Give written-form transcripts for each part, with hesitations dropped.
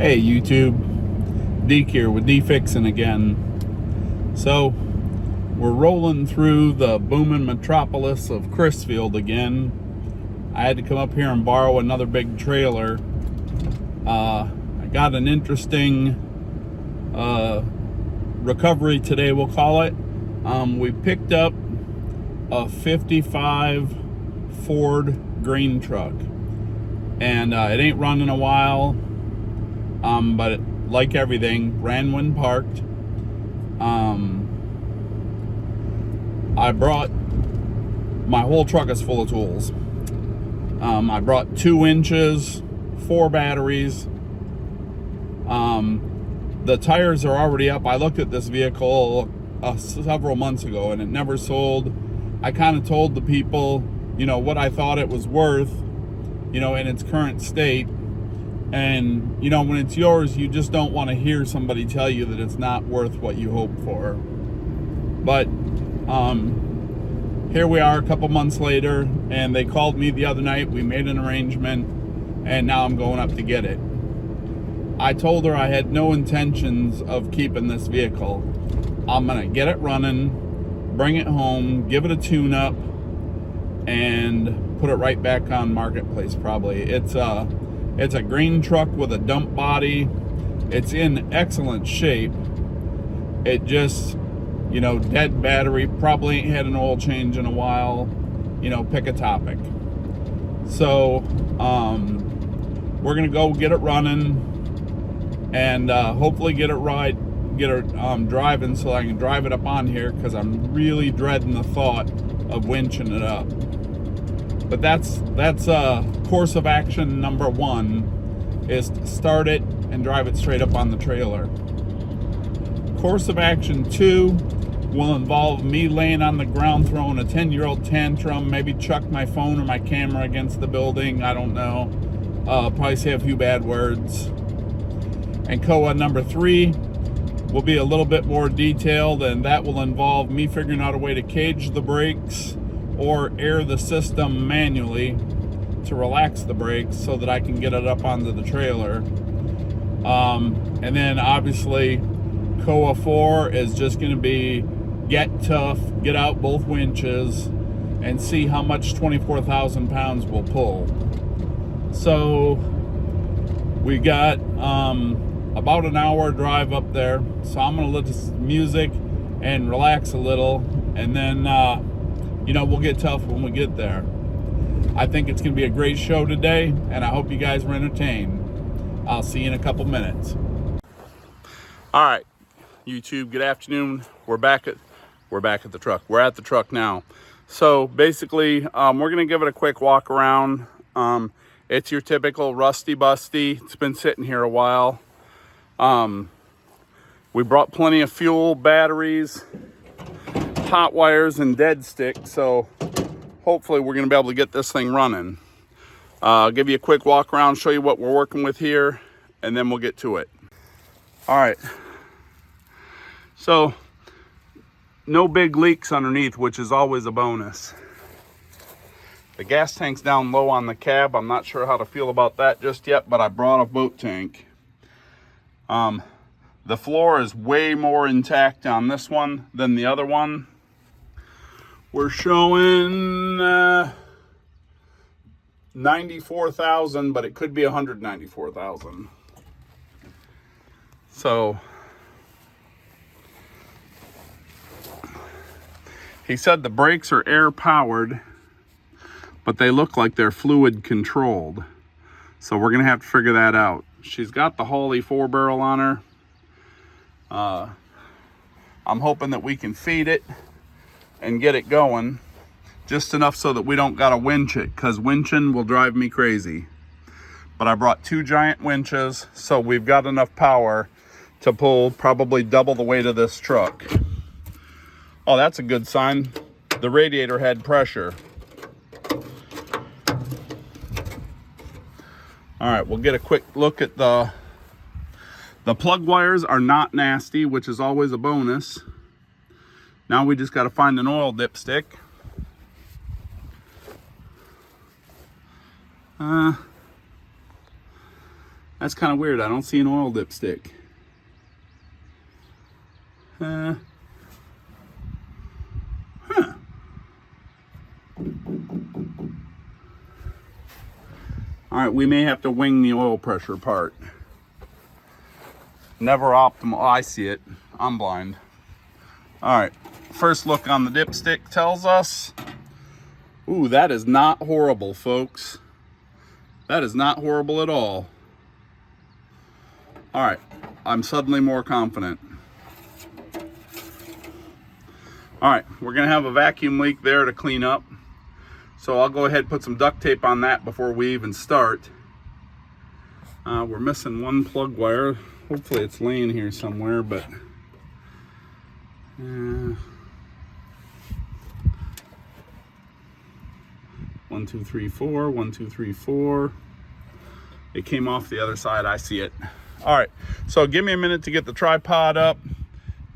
Hey YouTube, Deke here with D-Fixin' again. So, we're rolling through the booming metropolis of Chrisfield again. I had to come up here and borrow another big trailer. I got an interesting recovery today, we'll call it. We picked up a 55 Ford grain truck. And it ain't run in a while. But like everything, ran when parked. I brought, my whole truck is full of tools. I brought 2 winches, 4 batteries. The tires are already up. I looked at this vehicle several months ago and it never sold. I kind of told the people, you know, what I thought it was worth, you know, in its current state. And, you know, when it's yours, you just don't want to hear somebody tell you that it's not worth what you hope for. But here we are a couple months later, and they called me the other night. We made an arrangement, and now I'm going up to get it. I told her I had no intentions of keeping this vehicle. I'm going to get it running, bring it home, give it a tune-up, and put it right back on Marketplace probably. It's a grain truck with a dump body. It's in excellent shape. It just, you know, dead battery, probably ain't had an oil change in a while, you know, pick a topic. So, we're gonna go get it running and hopefully get it driving so I can drive it up on here, because I'm really dreading the thought of winching it up. But that's course of action number 1, is to start it and drive it straight up on the trailer. Course of action 2 will involve me laying on the ground throwing a 10-year-old tantrum, maybe chuck my phone or my camera against the building, I don't know. Probably say a few bad words. And COA number 3 will be a little bit more detailed, and that will involve me figuring out a way to cage the brakes or air the system manually to relax the brakes so that I can get it up onto the trailer. And then obviously COA 4 is just going to be get tough, get out both winches, and see how much 24,000 pounds will pull. So we got about an hour drive up there, so I'm going to listen to music and relax a little, and then you know, we'll get tough when we get there. I think it's going to be a great show today, and I hope you guys were entertained. I'll see you in a couple minutes. All right, YouTube, good afternoon. We're back at the truck. We're at the truck now. So basically, we're going to give it a quick walk around. It's your typical rusty busty. It's been sitting here a while. We brought plenty of fuel, batteries, hot wires, and dead stick, so hopefully we're going to be able to get this thing running. I'll give you a quick walk around, show you what we're working with here, and then we'll get to it. All right, so no big leaks underneath, which is always a bonus. The gas tank's down low on the cab. I'm not sure how to feel about that just yet, but I brought a boat tank. The floor is way more intact on this one than the other one. We're showing 94,000, but it could be 194,000. So he said the brakes are air powered, but they look like they're fluid controlled. So we're gonna have to figure that out. She's got the Hawley 4-barrel on her. I'm hoping that we can feed it and get it going just enough so that we don't gotta winch it, because winching will drive me crazy. But I brought 2 giant winches, so we've got enough power to pull probably double the weight of this truck. Oh, that's a good sign. The radiator had pressure. All right, we'll get a quick look at the plug wires are not nasty, which is always a bonus. Now we just got to find an oil dipstick. That's kind of weird. I don't see an oil dipstick. Huh. All right, we may have to wing the oil pressure part. Never optimal. Oh, I see it. I'm blind. All right, first look on the dipstick tells us, ooh, that is not horrible, folks. That is not horrible at all. All right, I'm suddenly more confident. All right, we're gonna have a vacuum leak there to clean up. So I'll go ahead and put some duct tape on that before we even start. We're missing one plug wire. Hopefully it's laying here somewhere, but 1, 2, 3, 4, 1, 2, 3, 4. It came off the other side, I see it. All right, so give me a minute to get the tripod up,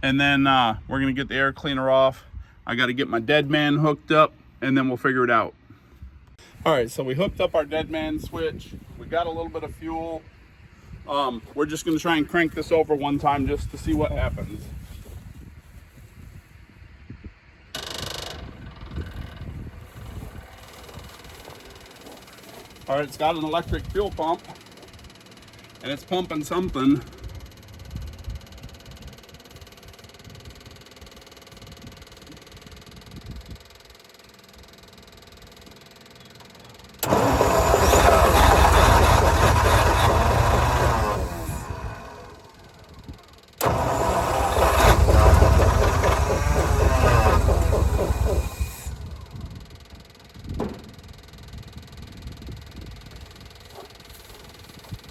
and then we're gonna get the air cleaner off. I gotta get my dead man hooked up, and then we'll figure it out. All right, so we hooked up our dead man switch. We got a little bit of fuel. We're just gonna try and crank this over one time just to see what happens. All right, it's got an electric fuel pump, and it's pumping something.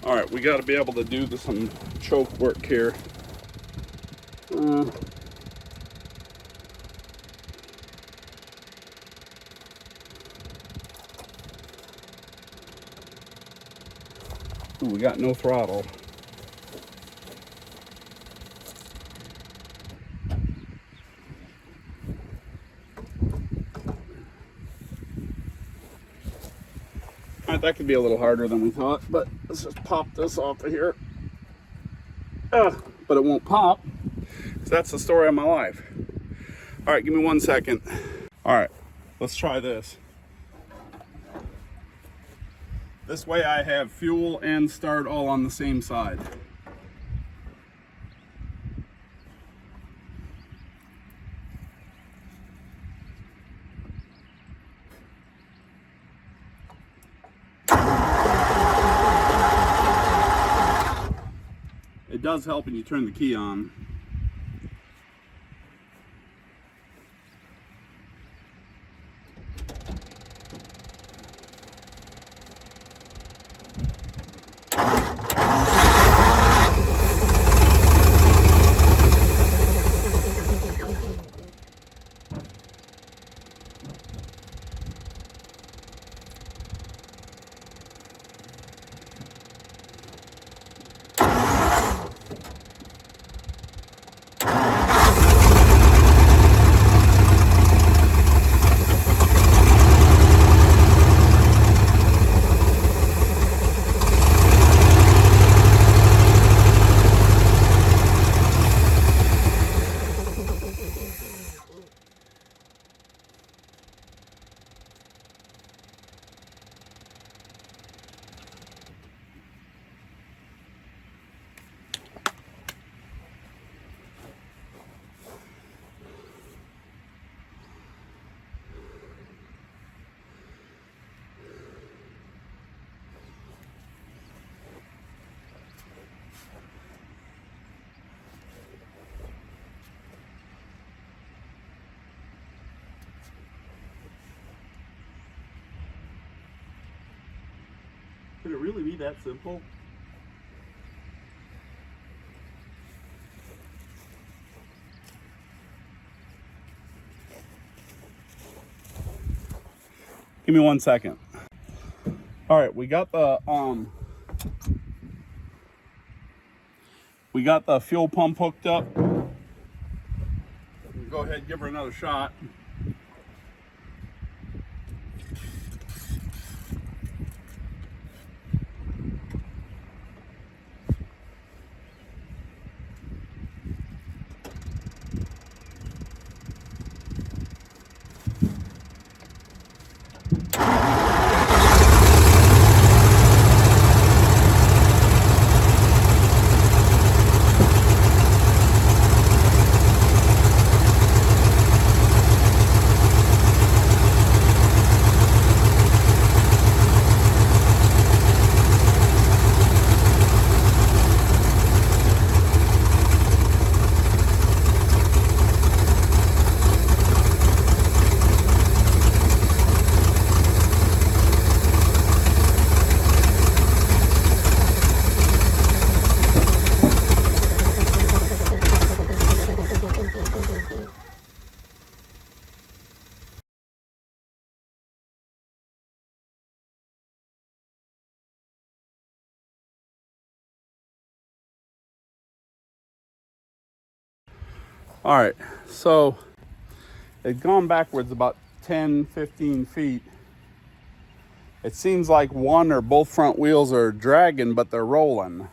All right, we got to be able to do some choke work here. Ooh, we got no throttle. All right, that could be a little harder than we thought, but let's just pop this off of here. But it won't pop, because that's the story of my life. All right, give me 1 second. All right, let's try this. This way I have fuel and start all on the same side. It does help when you turn the key on. Could it really be that simple? Give me 1 second. All right, we got the fuel pump hooked up. Go ahead and give her another shot. All right, so it's gone backwards about 10, 15 feet. It seems like one or both front wheels are dragging, but they're rolling.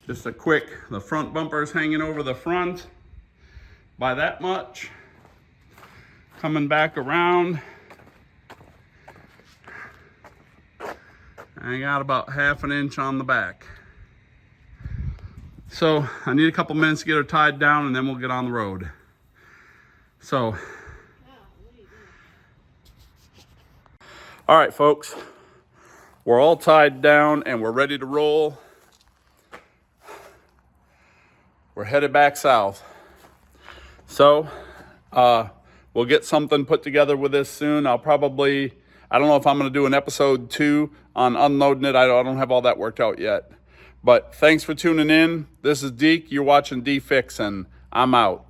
Just a quick, the front bumper's hanging over the front by that much. Coming back around. I got about 1/2 inch on the back. So I need a couple minutes to get her tied down and then we'll get on the road. So, all right, folks, we're all tied down and we're ready to roll. We're headed back south. So, we'll get something put together with this soon. I don't know if I'm going to do an episode 2 on unloading it. I don't have all that worked out yet. But thanks for tuning in. This is Deke. You're watching D-Fix, and I'm out.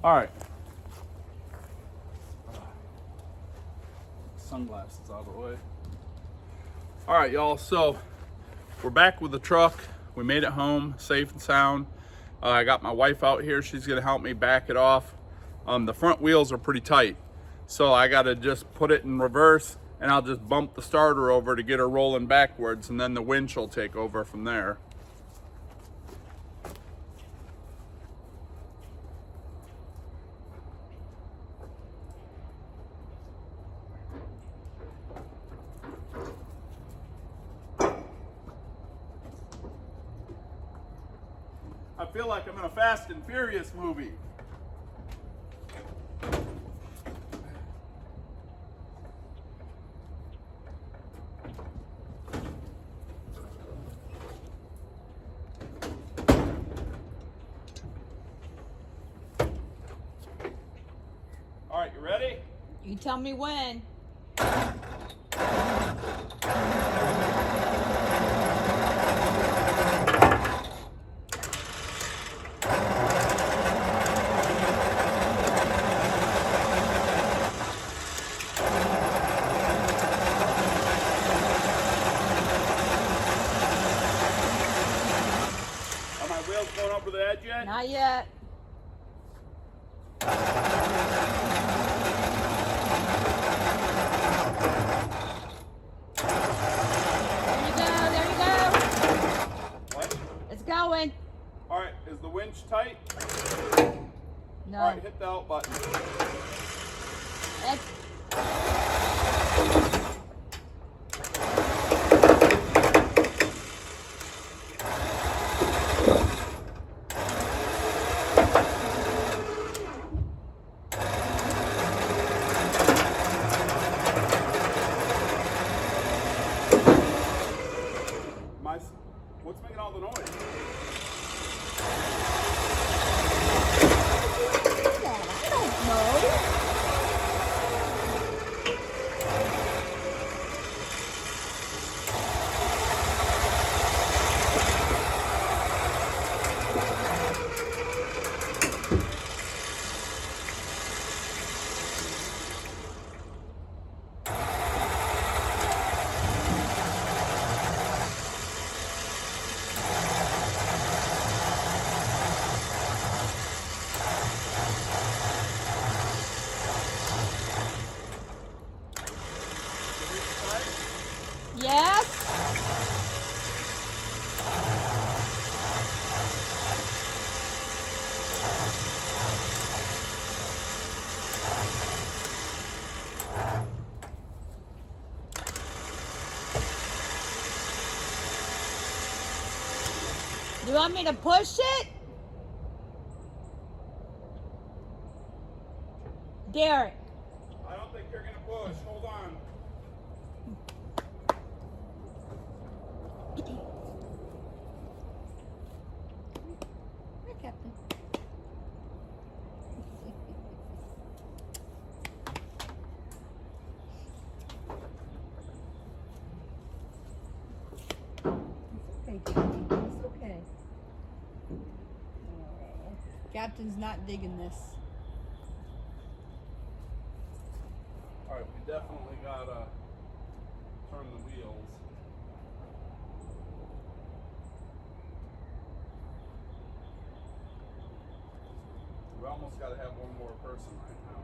All right. Sunglasses out of the way. All right, y'all. So we're back with the truck. We made it home safe and sound. I got my wife out here. She's going to help me back it off. The front wheels are pretty tight, so I got to just put it in reverse, and I'll just bump the starter over to get her rolling backwards, and then the winch will take over from there. I feel like I'm in a Fast and Furious movie. All right, you ready? You tell me when. Are my wheels going over the edge yet? Not yet. There you go. What? It's going. All right, is the winch tight? No. All right, hit the out button. It's- What's making all the noise? I don't know. Yes. Do you want me to push it? Derek. I don't think you're gonna push. Hold on. Hi, Captain. It's okay, Captain. It's okay. Captain's not digging this. All right, we definitely gotta turn the wheels. We almost gotta have one more person right now.